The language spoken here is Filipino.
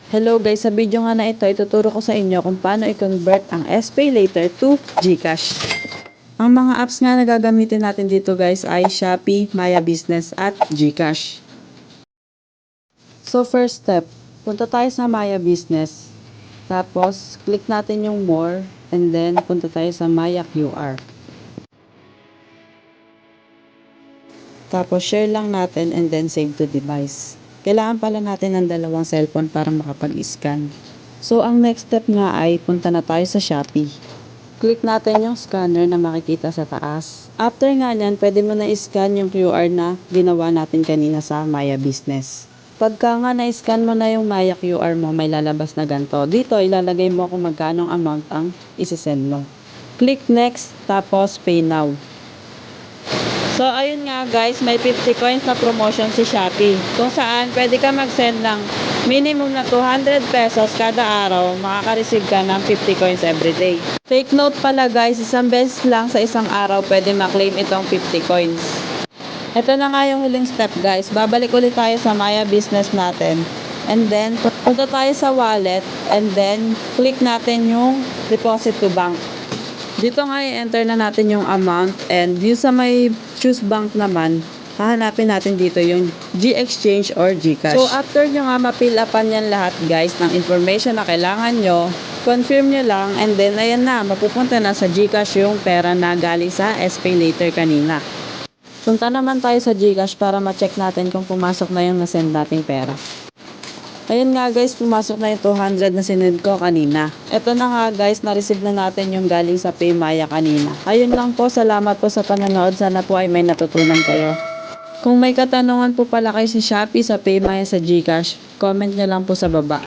Hello guys, sa video nga na ito, ituturo ko sa inyo kung paano i-convert ang SPayLater to GCash. Ang mga apps nga na gagamitin natin dito guys ay Shopee, Maya Business at GCash. So first step, punta tayo sa Maya Business. Tapos, click natin yung more and then punta tayo sa Maya QR. Tapos share lang natin and then save to device. Kailangan pala natin ng dalawang cellphone para makapag-scan. So ang next step nga ay punta na tayo sa Shopee. Click natin yung scanner na makikita sa taas. After nga nyan, pwede mo na i-scan yung QR na ginawa natin kanina sa Maya Business. Pagka nga na-scan mo na yung Maya QR mo, may lalabas na ganito. Dito, ilalagay mo kung magkano amount ang isisend mo. Click next, tapos pay now. So, ayun nga guys, may 50 coins na promotion si Shopee. Kung saan, pwede ka mag-send ng minimum na 200 pesos kada araw, makaka-receive ka ng 50 coins everyday. Take note pala guys, isang beses lang sa isang araw pwede ma-claim itong 50 coins. Ito na nga yung huling step guys. Babalik ulit tayo sa Maya Business natin. And then, punta tayo sa wallet and then, click natin yung deposit to bank. Dito nga i-enter na natin yung amount and yung sa may choose bank naman, hahanapin natin dito yung G-Exchange or GCash. So after nyo nga ma-fill upan yan lahat guys ng information na kailangan nyo, confirm nyo lang and then ayan na, mapupunta na sa GCash yung pera na galing sa SPayLater kanina. Punta naman tayo sa GCash para ma-check natin kung pumasok na yung nasend nating pera. Ayun nga guys, pumasok na yung 200 na sinend ko kanina. Ito na nga guys, na-receive na natin yung galing sa PayMaya kanina. Ayun lang po, salamat po sa panonood. Sana po ay may natutunan kayo. Kung may katanungan po pala kayo sa Shopee, sa PayMaya, sa GCash, comment nyo lang po sa baba.